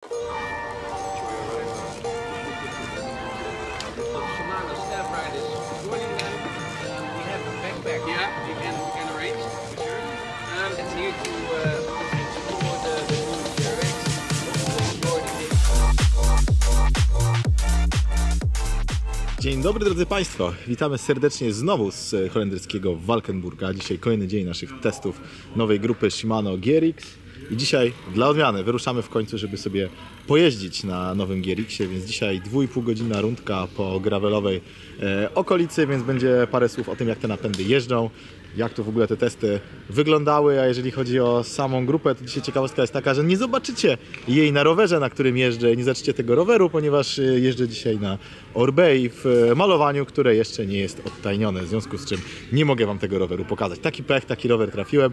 Shimano staff riders joining them. We have a backpack. Yeah, we can arrange for sure. It's here to explore the new TRX. Dzień dobry drodzy Państwo, witamy serdecznie znowu z holenderskiego Valkenburga. Dzisiaj kolejny dzień naszych testów nowej grupy Shimano GRX. I dzisiaj dla odmiany wyruszamy w końcu, żeby sobie pojeździć na nowym GRX-ie, więc dzisiaj 2,5 godzinna rundka po gravelowej okolicy, więc będzie parę słów o tym, jak te napędy jeżdżą, jak to w ogóle te testy wyglądały, a jeżeli chodzi o samą grupę, to dzisiaj ciekawostka jest taka, że nie zobaczycie jej na rowerze, na którym jeżdżę, nie zobaczycie tego roweru, ponieważ jeżdżę dzisiaj na Orbei w malowaniu, które jeszcze nie jest odtajnione, w związku z czym nie mogę Wam tego roweru pokazać. Taki pech, taki rower trafiłem.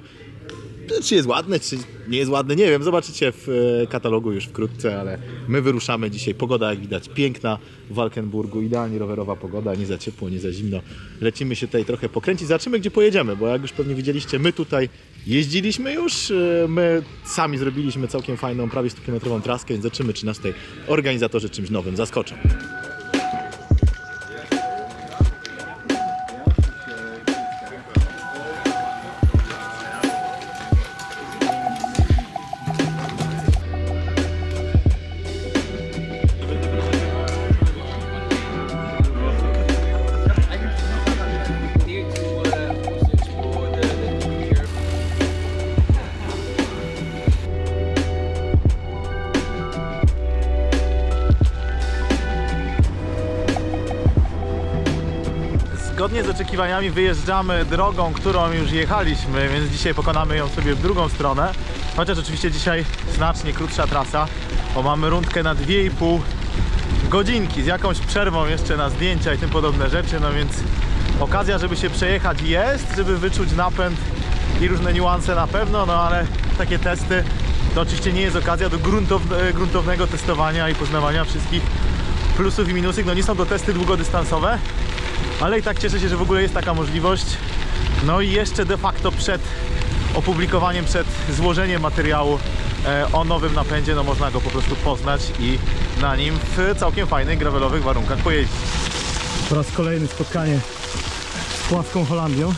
Czy jest ładny, czy nie jest ładny, nie wiem, zobaczycie w katalogu już wkrótce, ale my wyruszamy dzisiaj. Pogoda, jak widać, piękna w Valkenburgu, idealnie rowerowa pogoda, nie za ciepło, nie za zimno. Lecimy się tutaj trochę pokręcić, zobaczymy, gdzie pojedziemy, bo jak już pewnie widzieliście, my tutaj jeździliśmy już, my sami zrobiliśmy całkiem fajną, prawie 100-kilometrową traskę, więc zobaczymy, czy nas tutaj organizatorzy czymś nowym zaskoczą. Zgodnie z oczekiwaniami wyjeżdżamy drogą, którą już jechaliśmy, więc dzisiaj pokonamy ją sobie w drugą stronę. Chociaż oczywiście dzisiaj znacznie krótsza trasa, bo mamy rundkę na 2,5 godzinki z jakąś przerwą jeszcze na zdjęcia i tym podobne rzeczy, no więc okazja, żeby się przejechać jest, żeby wyczuć napęd i różne niuanse na pewno, no ale takie testy to oczywiście nie jest okazja do gruntownego testowania i poznawania wszystkich plusów i minusów. No nie są to testy długodystansowe, ale i tak cieszę się, że w ogóle jest taka możliwość. No i jeszcze de facto przed opublikowaniem, przed złożeniem materiału o nowym napędzie, no można go po prostu poznać i na nim w całkiem fajnych, gravelowych warunkach pojeździć. Po raz kolejny spotkanie z płaską Holandią,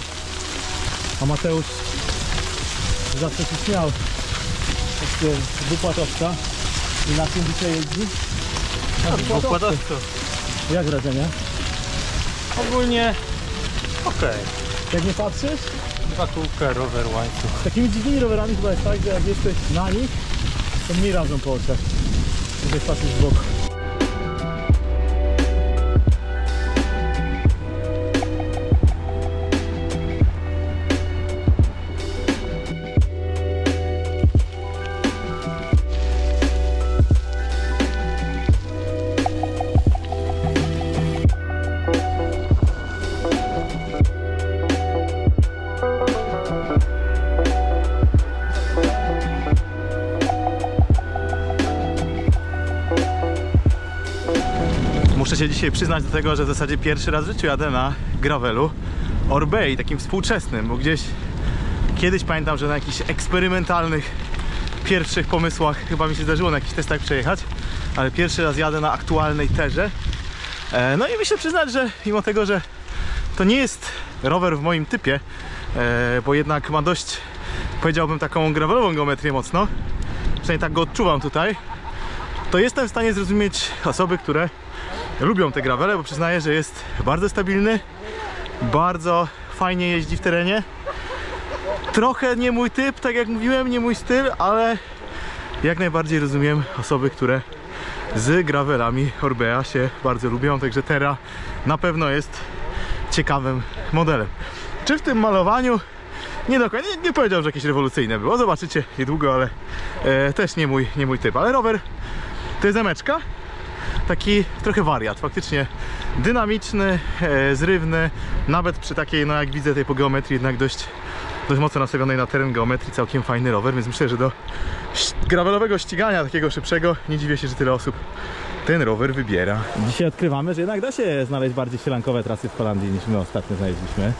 a Mateusz zawsze się śmiał z dwupłatowca i na tym dzisiaj jeździ. Dwupłatowca. Jak wrażenie? Ogólnie okej. Jak nie patrzysz? Dwa kółka, rower, łańcuch. Z takimi dziwnymi rowerami chyba jest tak, że jak jesteś na nich, to mi radzą po oczach. Jak patrzysz z boku. Muszę się dzisiaj przyznać do tego, że w zasadzie pierwszy raz w życiu jadę na gravelu Orbei, takim współczesnym, bo gdzieś kiedyś pamiętam, że na jakichś eksperymentalnych pierwszych pomysłach chyba mi się zdarzyło na jakichś testach przejechać, ale pierwszy raz jadę na aktualnej terze. No i muszę przyznać, że mimo tego, że to nie jest rower w moim typie, bo jednak ma dość, powiedziałbym, taką gravelową geometrię mocno, przynajmniej tak go odczuwam tutaj, to jestem w stanie zrozumieć osoby, które lubią te gravele, bo przyznaję, że jest bardzo stabilny, bardzo fajnie jeździ w terenie. Trochę nie mój typ, tak jak mówiłem, nie mój styl, ale jak najbardziej rozumiem osoby, które z gravelami Orbea się bardzo lubią, także Terra na pewno jest ciekawym modelem. Czy w tym malowaniu? Nie do końca, nie powiedział, że jakieś rewolucyjne było, zobaczycie niedługo, ale też nie mój typ, ale rower to jest emeczka. Taki trochę wariat, faktycznie dynamiczny, zrywny, nawet przy takiej, no jak widzę, tej po geometrii jednak dość mocno nastawionej na teren geometrii, całkiem fajny rower, więc myślę, że do gravelowego ścigania takiego szybszego nie dziwię się, że tyle osób ten rower wybiera. Dzisiaj odkrywamy, że jednak da się znaleźć bardziej sielankowe trasy w Holandii niż my ostatnio znaleźliśmy.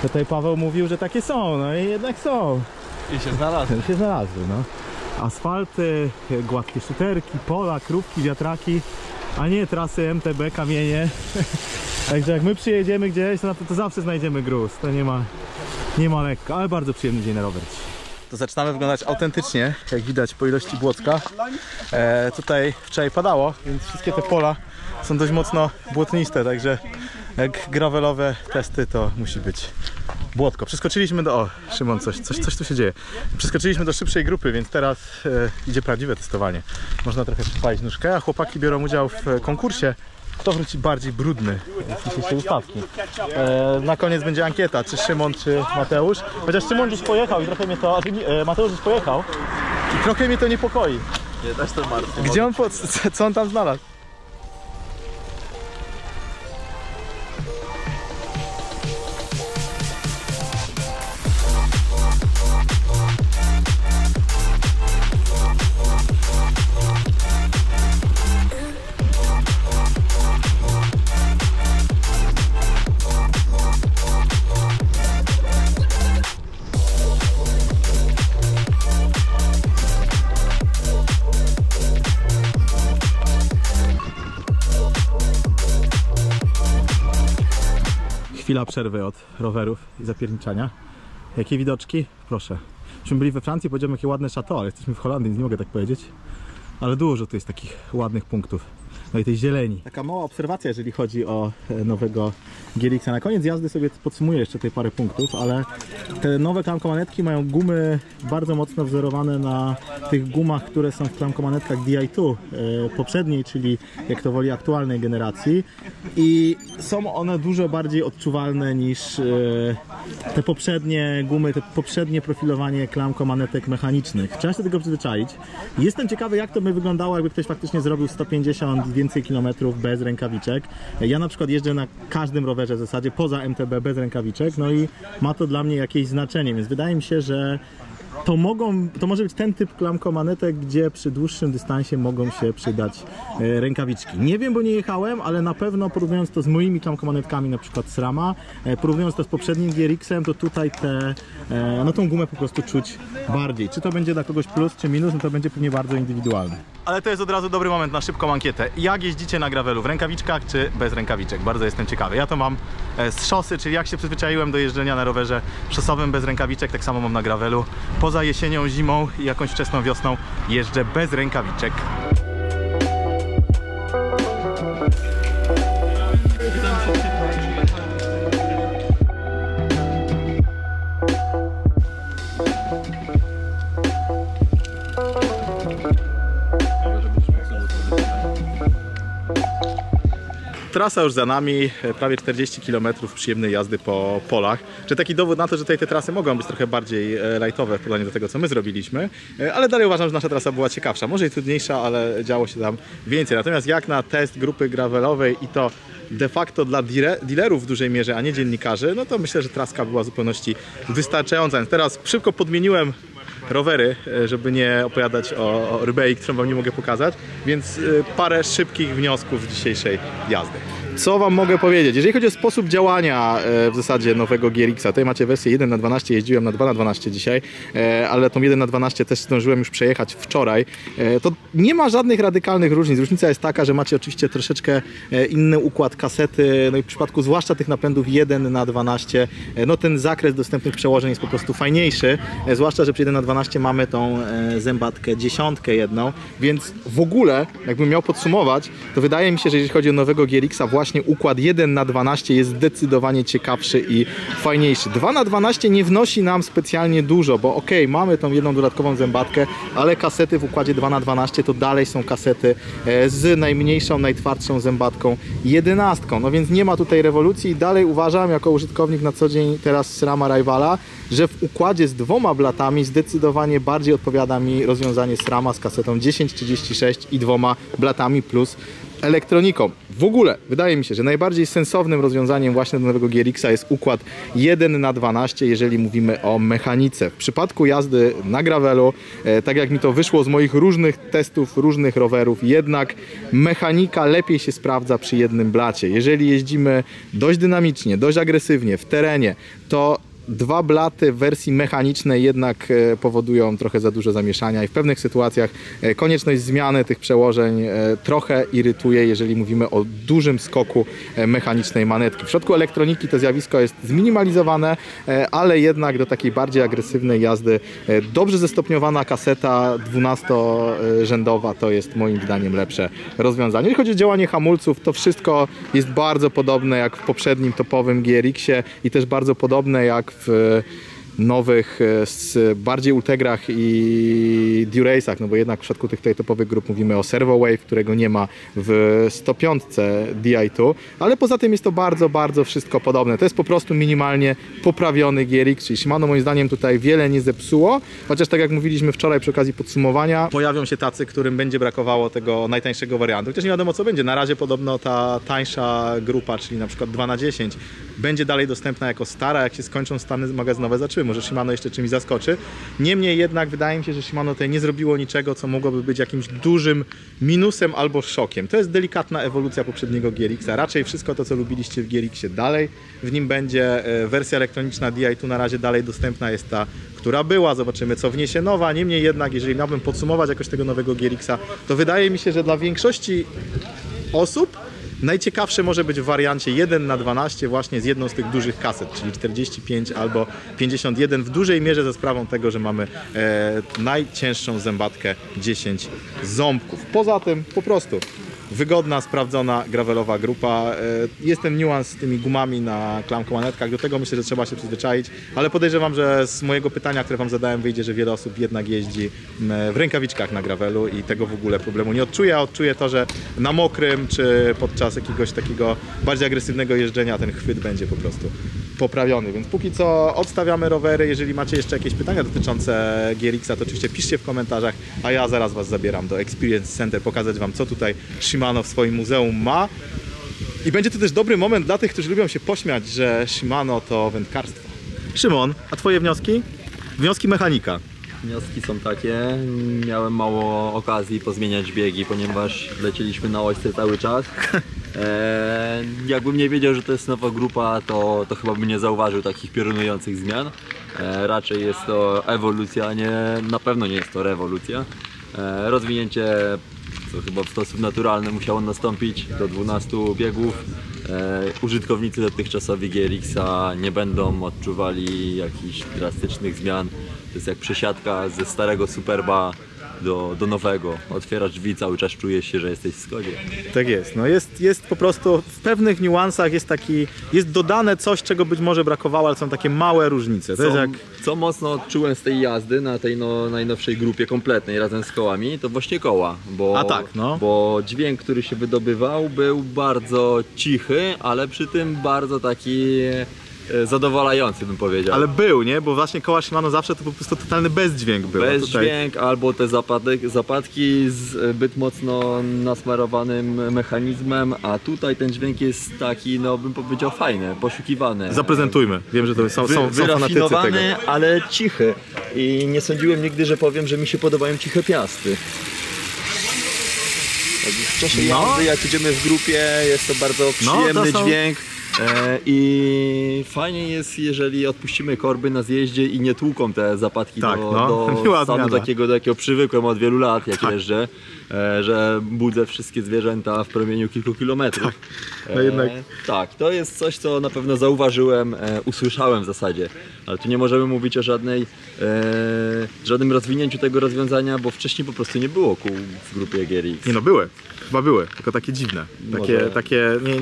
Tutaj Paweł mówił, że takie są, no i jednak są. I się znalazły. No. asfalty, gładkie szuterki, pola, krówki, wiatraki, a nie trasy MTB, kamienie. Także jak my przyjedziemy gdzieś, to zawsze znajdziemy gruz. To nie ma lekko, ale bardzo przyjemny dzień na rower. To zaczynamy wyglądać autentycznie, jak widać po ilości błocka. Tutaj wczoraj padało, więc wszystkie te pola są dość mocno błotniste, także jak gravelowe testy to musi być błotko. Przeskoczyliśmy do... O, Szymon, coś tu się dzieje. Przeskoczyliśmy do szybszej grupy, więc teraz idzie prawdziwe testowanie. Można trochę przypalić nóżkę, a chłopaki biorą udział w konkursie. Kto wróci bardziej brudny z dzisiejszej ustawki. Na koniec będzie ankieta, czy Szymon, czy Mateusz. Chociaż Szymon gdzieś pojechał i trochę mnie to... Mateusz gdzieś pojechał i trochę mnie to niepokoi. Nie, też to martwi. Gdzie on, co on tam znalazł? Chwila przerwy od rowerów i zapierniczania. Jakie widoczki? Proszę. Myśmy byli we Francji, powiedziałem jakie ładne chateau, ale jesteśmy w Holandii, więc nie mogę tak powiedzieć. Ale dużo tu jest takich ładnych punktów. No i tej zieleni. Taka mała obserwacja, jeżeli chodzi o nowego GRX-a. Na koniec jazdy sobie podsumuję jeszcze tutaj parę punktów, ale te nowe klamkomanetki mają gumy bardzo mocno wzorowane na tych gumach, które są w klamkomanetkach Di2 poprzedniej, czyli jak to woli aktualnej generacji. I są one dużo bardziej odczuwalne niż te poprzednie gumy, te poprzednie profilowanie klamkomanetek mechanicznych. Trzeba się do tego przyzwyczaić. Jestem ciekawy, jak to by wyglądało, jakby ktoś faktycznie zrobił 150 więcej kilometrów bez rękawiczek. Ja na przykład jeżdżę na każdym rowerze w zasadzie poza MTB bez rękawiczek, no i ma to dla mnie jakieś znaczenie, więc wydaje mi się, że to może być ten typ klamkomanetek, gdzie przy dłuższym dystansie mogą się przydać rękawiczki. Nie wiem, bo nie jechałem, ale na pewno porównując to z moimi klamkomanetkami, na przykład SRAMa, porównując to z poprzednim GRX-em, to tutaj no tą gumę po prostu czuć bardziej. Czy to będzie dla kogoś plus, czy minus, no to będzie pewnie bardzo indywidualne. Ale to jest od razu dobry moment na szybką ankietę. Jak jeździcie na gravelu? W rękawiczkach czy bez rękawiczek? Bardzo jestem ciekawy. Ja to mam z szosy, czyli jak się przyzwyczaiłem do jeżdżenia na rowerze szosowym bez rękawiczek, tak samo mam na gravelu. Poza jesienią, zimą i jakąś wczesną wiosną jeżdżę bez rękawiczek. Trasa już za nami, prawie 40 km przyjemnej jazdy po polach. Czy taki dowód na to, że tutaj te trasy mogą być trochę bardziej lightowe w porównaniu do tego, co my zrobiliśmy, ale dalej uważam, że nasza trasa była ciekawsza. Może i trudniejsza, ale działo się tam więcej. Natomiast jak na test grupy gravelowej i to de facto dla dealerów w dużej mierze, a nie dziennikarzy, no to myślę, że traska była w zupełności wystarczająca. Więc teraz szybko podmieniłem rowery, żeby nie opowiadać o Orbei, którą wam nie mogę pokazać, więc parę szybkich wniosków z dzisiejszej jazdy. Co wam mogę powiedzieć? Jeżeli chodzi o sposób działania w zasadzie nowego GRX-a, tutaj macie wersję 1/12, jeździłem na 2/12 dzisiaj, ale tą 1/12 też zdążyłem już przejechać wczoraj. To nie ma żadnych radykalnych różnic. Różnica jest taka, że macie oczywiście troszeczkę inny układ kasety, no i w przypadku zwłaszcza tych napędów 1/12, no ten zakres dostępnych przełożeń jest po prostu fajniejszy, zwłaszcza, że przy 1/12 mamy tą zębatkę 10 jedną, więc w ogóle, jakbym miał podsumować, to wydaje mi się, że jeżeli chodzi o nowego GRX-a, właśnie układ 1/12 jest zdecydowanie ciekawszy i fajniejszy. 2/12 nie wnosi nam specjalnie dużo, bo ok, mamy tą jedną dodatkową zębatkę, ale kasety w układzie 2/12 to dalej są kasety z najmniejszą, najtwardszą zębatką 11. No więc nie ma tutaj rewolucji i dalej uważam, jako użytkownik na co dzień teraz SRAMa Rivala, że w układzie z 2 blatami zdecydowanie bardziej odpowiada mi rozwiązanie SRAMa z kasetą 1036 i 2 blatami plus elektroniką. W ogóle wydaje mi się, że najbardziej sensownym rozwiązaniem właśnie do nowego GRX-a jest układ 1/12, jeżeli mówimy o mechanice. W przypadku jazdy na gravelu, tak jak mi to wyszło z moich różnych testów, różnych rowerów, jednak mechanika lepiej się sprawdza przy jednym blacie. Jeżeli jeździmy dość dynamicznie, dość agresywnie w terenie, to dwa blaty w wersji mechanicznej jednak powodują trochę za dużo zamieszania i w pewnych sytuacjach konieczność zmiany tych przełożeń trochę irytuje, jeżeli mówimy o dużym skoku mechanicznej manetki. W środku elektroniki to zjawisko jest zminimalizowane, ale jednak do takiej bardziej agresywnej jazdy dobrze zestopniowana kaseta 12-rzędowa to jest moim zdaniem lepsze rozwiązanie. Jeżeli chodzi o działanie hamulców, to wszystko jest bardzo podobne jak w poprzednim topowym GRX-ie i też bardzo podobne jak w nowych, bardziej Ultegrach i Durace'ach, no bo jednak w przypadku tych tutaj topowych grup mówimy o Servo Wave, którego nie ma w 105 Di2, ale poza tym jest to bardzo, bardzo wszystko podobne. To jest po prostu minimalnie poprawiony GRX, czyli Shimano moim zdaniem tutaj wiele nie zepsuło, chociaż tak jak mówiliśmy wczoraj przy okazji podsumowania, pojawią się tacy, którym będzie brakowało tego najtańszego wariantu, chociaż nie wiadomo co będzie. Na razie podobno ta tańsza grupa, czyli na przykład 2x10 będzie dalej dostępna jako stara, jak się skończą stany magazynowe zatrzymy. Może Shimano jeszcze czymś zaskoczy. Niemniej jednak wydaje mi się, że Shimano tutaj nie zrobiło niczego, co mogłoby być jakimś dużym minusem albo szokiem. To jest delikatna ewolucja poprzedniego GRX-a. Raczej wszystko to, co lubiliście w GRX-ie dalej w nim będzie. Wersja elektroniczna Di2 na razie dalej dostępna jest ta, która była. Zobaczymy, co wniesie nowa. Niemniej jednak, jeżeli miałbym podsumować jakoś tego nowego GRX-a, to wydaje mi się, że dla większości osób najciekawsze może być w wariancie 1x12 właśnie z jedną z tych dużych kaset, czyli 45 albo 51, w dużej mierze ze sprawą tego, że mamy najcięższą zębatkę 10 ząbków. Poza tym po prostu wygodna, sprawdzona, gravelowa grupa. Jest ten niuans z tymi gumami na klamkomanetkach, do tego myślę, że trzeba się przyzwyczaić, ale podejrzewam, że z mojego pytania, które wam zadałem, wyjdzie, że wiele osób jednak jeździ w rękawiczkach na gravelu i tego w ogóle problemu nie odczuje, a odczuje to, że na mokrym czy podczas jakiegoś takiego bardziej agresywnego jeżdżenia ten chwyt będzie po prostu poprawiony, więc póki co odstawiamy rowery. Jeżeli macie jeszcze jakieś pytania dotyczące GRX-a, to oczywiście piszcie w komentarzach, a ja zaraz was zabieram do Experience Center, pokazać wam, co tutaj Shimano w swoim muzeum ma. I będzie to też dobry moment dla tych, którzy lubią się pośmiać, że Shimano to wędkarstwo. Szymon, a twoje wnioski? Wnioski mechanika. Wnioski są takie, miałem mało okazji pozmieniać biegi, ponieważ lecieliśmy na ośce cały czas. Jakbym nie wiedział, że to jest nowa grupa, to chyba bym nie zauważył takich piorunujących zmian. Raczej jest to ewolucja, na pewno nie jest to rewolucja. Rozwinięcie, co chyba w sposób naturalny musiało nastąpić do 12 biegów. Użytkownicy dotychczasowi GRX-a nie będą odczuwali jakichś drastycznych zmian. To jest jak przesiadka ze starego Superba do nowego. Otwierasz drzwi, cały czas czujesz się, że jesteś w Skodzie. Tak jest. No jest po prostu w pewnych niuansach jest dodane coś, czego być może brakowało, ale są takie małe różnice. To jest jak... Co mocno odczułem z tej jazdy na tej najnowszej grupie kompletnej razem z kołami, to właśnie koła. Bo dźwięk, który się wydobywał, był bardzo cichy, ale przy tym bardzo taki zadowalający, bym powiedział. Ale był, nie? Bo właśnie koła Shimano zawsze to po prostu totalny bezdźwięk był. Bezdźwięk albo te zapadki z zbyt mocno nasmarowanym mechanizmem, a tutaj ten dźwięk jest taki, no bym powiedział, fajny, poszukiwany. Zaprezentujmy. Wiem, że to są fanatycy tego. Ale cichy. I nie sądziłem nigdy, że powiem, że mi się podobają ciche piasty. W czasie jazdy, jak idziemy w grupie, jest to bardzo przyjemny dźwięk. I fajnie jest, jeżeli odpuścimy korby na zjeździe i nie tłuką te zapadki do stanu takiego, do jakiego przywykłem od wielu lat, jak jeżdżę, że budzę wszystkie zwierzęta w promieniu kilku kilometrów. No jednak... Tak, to jest coś, co na pewno zauważyłem, usłyszałem w zasadzie, ale tu nie możemy mówić o żadnym rozwinięciu tego rozwiązania, bo wcześniej po prostu nie było kół w grupie GRX. Nie no, chyba były, tylko takie dziwne.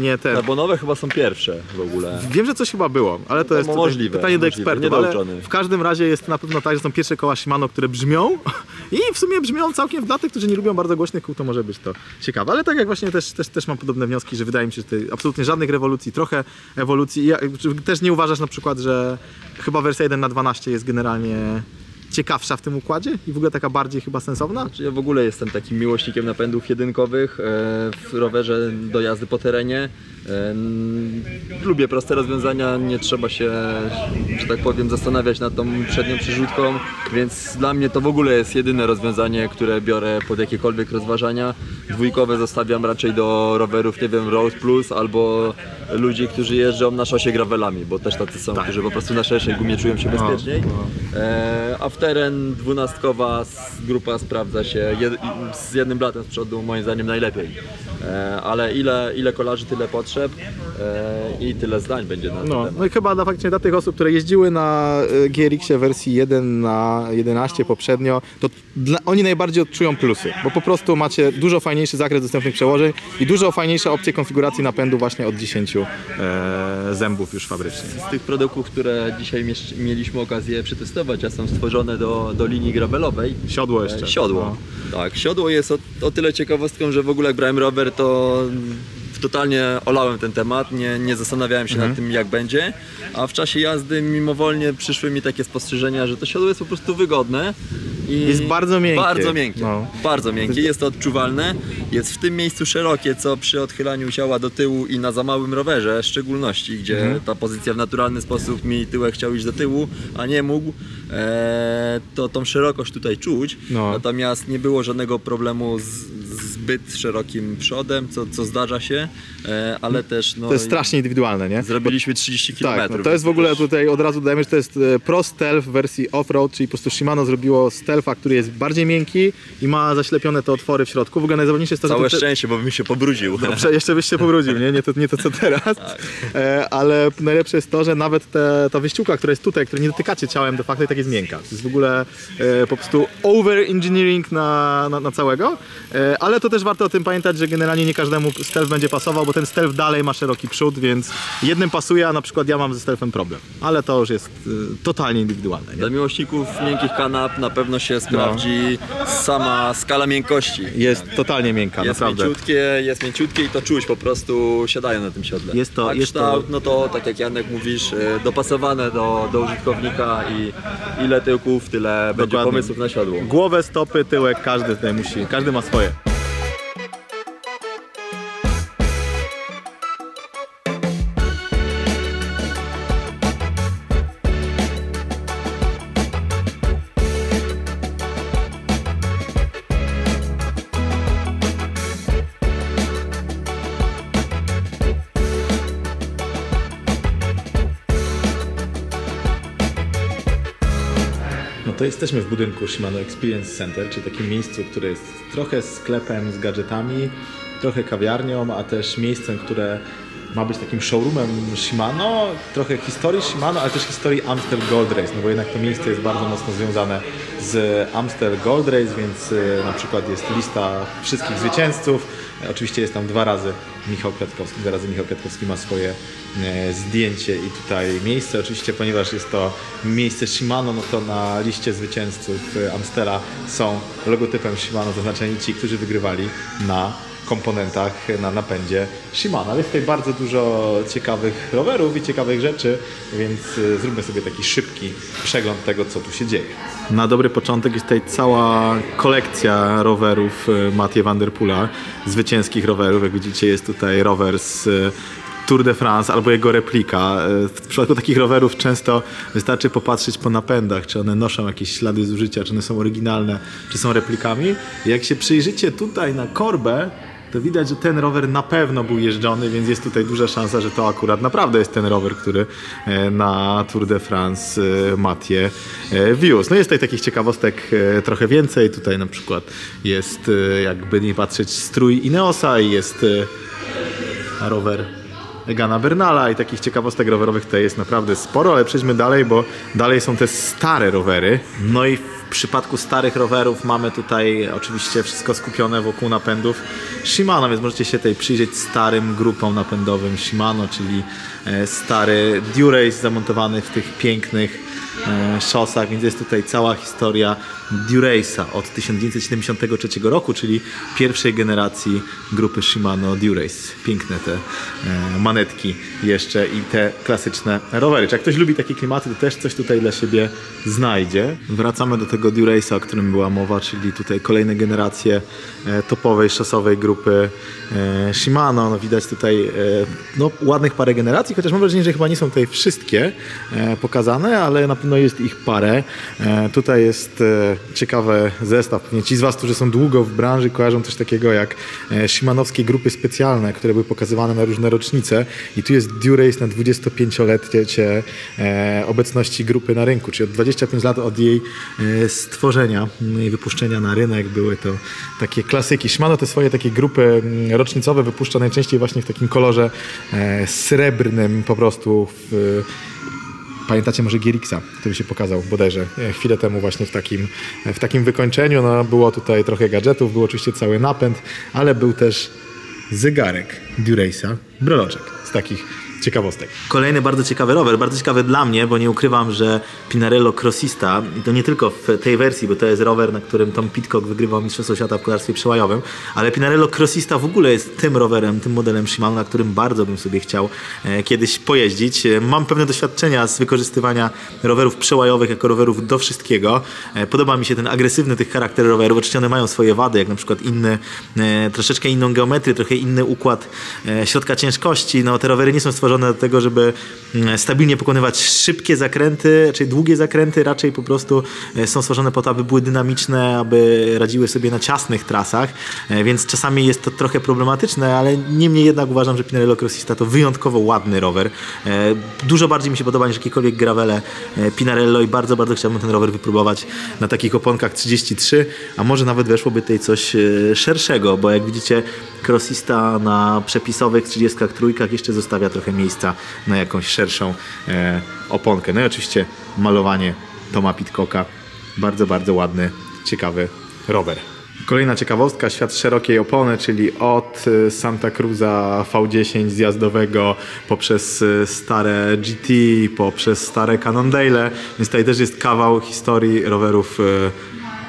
Nie te... Karbonowe chyba są pierwsze w ogóle. Wiem, że coś chyba było, ale to jest możliwe, pytanie do ekspertów, ale w każdym razie jest na pewno tak, że są pierwsze koła Shimano, które brzmią i w sumie brzmią całkiem dla tych, którzy nie lubią bardzo głośnych kół, to może być to ciekawe, ale tak jak właśnie też mam podobne wnioski, że wydaje mi się, że tutaj absolutnie żadnych rewolucji, trochę ewolucji. Też nie uważasz na przykład, że chyba wersja 1x12 jest generalnie ciekawsza w tym układzie i w ogóle taka bardziej chyba sensowna? Znaczy, ja w ogóle jestem takim miłośnikiem napędów jedynkowych w rowerze do jazdy po terenie. Lubię proste rozwiązania, nie trzeba się, że tak powiem, zastanawiać nad tą przednią przyrzutką, więc dla mnie to w ogóle jest jedyne rozwiązanie, które biorę pod jakiekolwiek rozważania. Dwójkowe zostawiam raczej do rowerów, nie wiem, Road Plus albo ludzi, którzy jeżdżą na szosie gravelami, bo też tacy są, którzy po prostu na szerszej gumie czują się bezpieczniej. A w teren 12-kowa grupa sprawdza się z jednym blatem z przodu moim zdaniem najlepiej. Ale ile kolarzy, tyle potrzeb i tyle zdań będzie na ten temat. No i chyba faktycznie dla tych osób, które jeździły na GRX-ie wersji 1/11 poprzednio, to oni najbardziej odczują plusy, bo po prostu macie dużo fajniejszy zakres dostępnych przełożeń i dużo fajniejsze opcje konfiguracji napędu właśnie od 10 zębów już fabrycznie. Z tych produktów, które dzisiaj mieliśmy okazję przetestować, a są stworzone do linii gravelowej. Siodło jeszcze. Siodło. Tak, siodło jest o tyle ciekawostką, że w ogóle jak brałem rower, to totalnie olałem ten temat, nie zastanawiałem się nad tym, jak będzie, a w czasie jazdy mimowolnie przyszły mi takie spostrzeżenia, że to siodło jest po prostu wygodne i jest bardzo miękkie. Bardzo miękkie, no. Bardzo miękkie, jest to odczuwalne, jest w tym miejscu szerokie, co przy odchylaniu ciała do tyłu i na za małym rowerze, w szczególności, gdzie ta pozycja w naturalny sposób mi tyłek chciał iść do tyłu, a nie mógł, to tą szerokość tutaj czuć, natomiast nie było żadnego problemu z zbyt szerokim przodem, co zdarza się, ale też to jest strasznie indywidualne, nie? Zrobiliśmy 30 km. Tak, no to jest w ogóle tutaj od razu dodajemy, że to jest Pro Stealth w wersji off-road, czyli po prostu Shimano zrobiło Stealtha, który jest bardziej miękki i ma zaślepione te otwory w środku. W ogóle najzabawniejsze jest to, całe szczęście, bo bym się pobrudził. Dobrze, jeszcze byś się pobrudził, nie to co teraz. Tak. Ale najlepsze jest to, że nawet ta wyściółka, która jest tutaj, której nie dotykacie ciałem de facto, i tak jest miękka. To jest w ogóle po prostu over-engineering na całego, ale to też warto o tym pamiętać, że generalnie nie każdemu stealth będzie pasował, bo ten stealth dalej ma szeroki przód, więc jednym pasuje, a na przykład ja mam ze stealthem problem. Ale to już jest totalnie indywidualne. Nie? Dla miłośników miękkich kanap na pewno się sprawdzi sama skala miękkości. Jest totalnie miękka, naprawdę. Jest mięciutkie i to czuć po prostu siadają na tym siodle. Kształt, no to tak jak Janek mówisz, dopasowane do użytkownika i ile tyłków, tyle będzie pomysłów na siodło. Głowę, stopy, tyłek, każdy ma swoje. To jesteśmy w budynku Shimano Experience Center, czyli takim miejscu, które jest trochę sklepem z gadżetami, trochę kawiarnią, a też miejscem, które ma być takim showroomem Shimano, trochę historii Shimano, ale też historii Amstel Gold Race, no bo jednak to miejsce jest bardzo mocno związane z Amstel Gold Race, więc na przykład jest lista wszystkich zwycięzców. Oczywiście jest tam dwa razy Michał Kwiatkowski ma swoje zdjęcie i tutaj miejsce. Oczywiście, ponieważ jest to miejsce Shimano, no to na liście zwycięzców Amstela są logotypem Shimano zaznaczeni ci, którzy wygrywali na komponentach, na napędzie Shimano. Jest tutaj bardzo dużo ciekawych rowerów i ciekawych rzeczy, więc zróbmy sobie taki szybki przegląd tego, co tu się dzieje. Na dobry początek jest tutaj cała kolekcja rowerów Mathieu van der Poela, zwycięskich rowerów. Jak widzicie, jest tutaj rower z Tour de France albo jego replika. W przypadku takich rowerów często wystarczy popatrzeć po napędach, czy one noszą jakieś ślady zużycia, czy one są oryginalne, czy są replikami. Jak się przyjrzycie tutaj na korbę, to widać, że ten rower na pewno był jeżdżony, więc jest tutaj duża szansa, że to akurat naprawdę jest ten rower, który na Tour de France Mathieu wiózł. No jest tutaj takich ciekawostek trochę więcej. Tutaj na przykład jest, jakby nie patrzeć, strój Ineosa i jest rower Egana Bernala i takich ciekawostek rowerowych tutaj jest naprawdę sporo, ale przejdźmy dalej, bo dalej są te stare rowery. No i w przypadku starych rowerów mamy tutaj oczywiście wszystko skupione wokół napędów Shimano, więc możecie się tutaj przyjrzeć starym grupom napędowym Shimano, czyli stary Durace zamontowany w tych pięknych szosach, więc jest tutaj cała historia Durace'a od 1973 roku, czyli pierwszej generacji grupy Shimano Durace. Piękne te manetki jeszcze i te klasyczne rowery. Czy jak ktoś lubi takie klimaty, to też coś tutaj dla siebie znajdzie. Wracamy do tego Durace'a, o którym była mowa, czyli tutaj kolejne generacje topowej, szosowej grupy Shimano. No, widać tutaj no, ładnych parę generacji, chociaż mam wrażenie, że chyba nie są tutaj wszystkie pokazane, ale na pewno jest ich parę. Tutaj jest ciekawy zestaw. Pewnie ci z Was, którzy są długo w branży, kojarzą coś takiego jak shimanowskie grupy specjalne, które były pokazywane na różne rocznice. I tu jest Durace na 25-lecie obecności grupy na rynku, czyli od 25 lat od jej stworzenia i wypuszczenia na rynek były to takie klasyki. Shimano te swoje takie grupy rocznicowe wypuszcza najczęściej właśnie w takim kolorze srebrnym po prostu. Pamiętacie może Gierixa, który się pokazał bodajże chwilę temu właśnie w takim wykończeniu. No, było tutaj trochę gadżetów, był oczywiście cały napęd, ale był też zegarek Durace'a, breloczek z takich ciekawostek. Kolejny bardzo ciekawy rower, bardzo ciekawy dla mnie, bo nie ukrywam, że Pinarello Crossista, i to nie tylko w tej wersji, bo to jest rower, na którym Tom Pidcock wygrywał Mistrzostwo Świata w kolarstwie przełajowym, ale Pinarello Crossista w ogóle jest tym rowerem, tym modelem Shimano, na którym bardzo bym sobie chciał kiedyś pojeździć. Mam pewne doświadczenia z wykorzystywania rowerów przełajowych jako rowerów do wszystkiego. Podoba mi się ten agresywny tych charakter rowerów. Oczywiście one mają swoje wady, jak na przykład troszeczkę inną geometrię, trochę inny układ środka ciężkości. No, te rowery nie są stworzone do tego, żeby stabilnie pokonywać szybkie zakręty, czy długie zakręty, raczej po prostu są stworzone po to, aby były dynamiczne, aby radziły sobie na ciasnych trasach, więc czasami jest to trochę problematyczne, ale niemniej jednak uważam, że Pinarello Crossista to wyjątkowo ładny rower. Dużo bardziej mi się podoba niż jakiekolwiek gravele Pinarello i bardzo, bardzo chciałbym ten rower wypróbować na takich oponkach 33, a może nawet weszłoby tutaj coś szerszego, bo jak widzicie Crossista na przepisowych 33 jeszcze zostawia trochę miejsca na jakąś szerszą oponkę. No i oczywiście malowanie Toma Pidcocka. Bardzo, bardzo ładny, ciekawy rower. Kolejna ciekawostka, świat szerokiej opony, czyli od Santa Cruza V10 zjazdowego poprzez stare GT, poprzez stare Cannondale, więc tutaj też jest kawał historii rowerów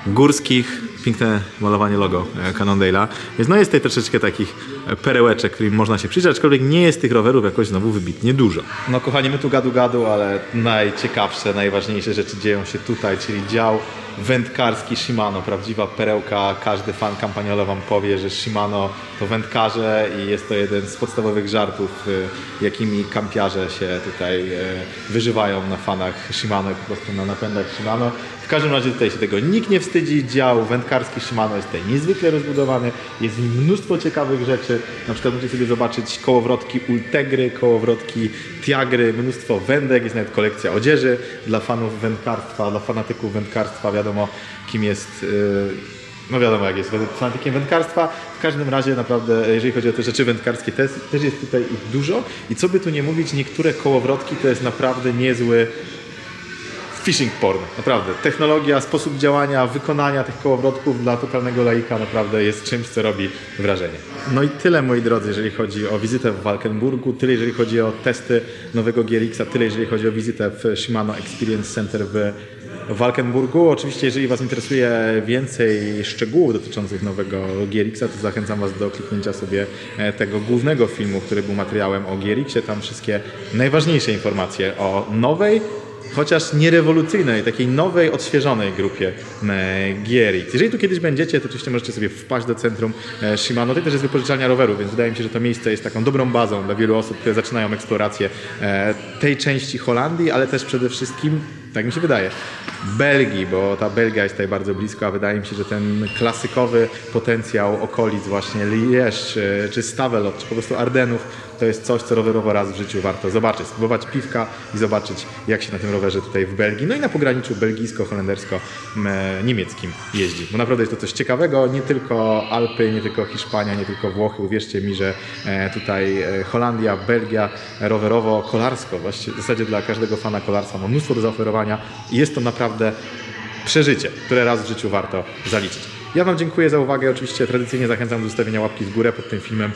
górskich. Piękne malowanie logo Cannondale'a. Więc no jest tutaj troszeczkę takich perełeczek, którym można się przyjrzeć, aczkolwiek nie jest tych rowerów jakoś znowu wybitnie dużo. No kochani, my tu gadu, ale najciekawsze, najważniejsze rzeczy dzieją się tutaj, czyli dział wędkarski Shimano, prawdziwa perełka. Każdy fan Campagnolo wam powie, że Shimano to wędkarze i jest to jeden z podstawowych żartów, jakimi kampiarze się tutaj wyżywają na fanach Shimano i po prostu na napędach Shimano. W każdym razie tutaj się tego nikt nie wstydzi. Dział wędkarski Shimano jest tutaj niezwykle rozbudowany. Jest w nim mnóstwo ciekawych rzeczy. Na przykład możecie sobie zobaczyć kołowrotki Ultegry, kołowrotki Tiagry, mnóstwo wędek. Jest nawet kolekcja odzieży dla fanów wędkarstwa, dla fanatyków wędkarstwa. Wiadomo, kim jest... No wiadomo, jak jest fanatykiem wędkarstwa. W każdym razie naprawdę, jeżeli chodzi o te rzeczy wędkarskie, też jest tutaj ich dużo. I co by tu nie mówić, niektóre kołowrotki to jest naprawdę niezły fishing porn. Naprawdę. Technologia, sposób działania, wykonania tych kołowrotków dla totalnego laika naprawdę jest czymś, co robi wrażenie. No i tyle, moi drodzy, jeżeli chodzi o wizytę w Valkenburgu, tyle jeżeli chodzi o testy nowego Gierixa, tyle jeżeli chodzi o wizytę w Shimano Experience Center w Valkenburgu. Oczywiście, jeżeli Was interesuje więcej szczegółów dotyczących nowego Gierixa, to zachęcam Was do kliknięcia sobie tego głównego filmu, który był materiałem o Gierixie. Tam wszystkie najważniejsze informacje o nowej, chociaż nierewolucyjnej, takiej nowej, odświeżonej grupie Gierix. Jeżeli tu kiedyś będziecie, to oczywiście możecie sobie wpaść do centrum Shimano. Tutaj też jest wypożyczalnia rowerów, więc wydaje mi się, że to miejsce jest taką dobrą bazą dla wielu osób, które zaczynają eksplorację tej części Holandii, ale też przede wszystkim, tak mi się wydaje, Belgii, bo ta Belgia jest tutaj bardzo blisko, a wydaje mi się, że ten klasykowy potencjał okolic właśnie Liège, czy Stavelot, czy po prostu Ardenów, to jest coś, co rowerowo raz w życiu warto zobaczyć. Spróbować piwka i zobaczyć, jak się na tym rowerze tutaj w Belgii, no i na pograniczu belgijsko-holendersko-niemieckim jeździ. Bo naprawdę jest to coś ciekawego, nie tylko Alpy, nie tylko Hiszpania, nie tylko Włochy. Uwierzcie mi, że tutaj Holandia, Belgia rowerowo, kolarsko, właściwie w zasadzie dla każdego fana kolarstwa ma mnóstwo do zaoferowania i jest to naprawdę przeżycie, które raz w życiu warto zaliczyć. Ja Wam dziękuję za uwagę. Oczywiście tradycyjnie zachęcam do zostawienia łapki w górę pod tym filmem.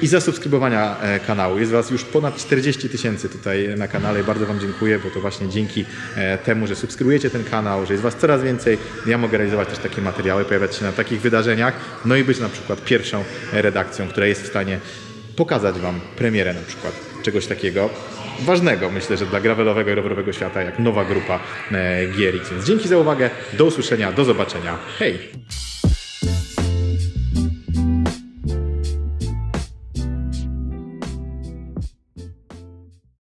i zasubskrybowania kanału. Jest Was już ponad 40 000 tutaj na kanale i bardzo Wam dziękuję, bo to właśnie dzięki temu, że subskrybujecie ten kanał, że jest Was coraz więcej, ja mogę realizować też takie materiały, pojawiać się na takich wydarzeniach, no i być na przykład pierwszą redakcją, która jest w stanie pokazać Wam premierę na przykład czegoś takiego ważnego, myślę, że dla gravelowego i rowerowego świata, jak nowa grupa GRX. Więc dzięki za uwagę, do usłyszenia, do zobaczenia, hej!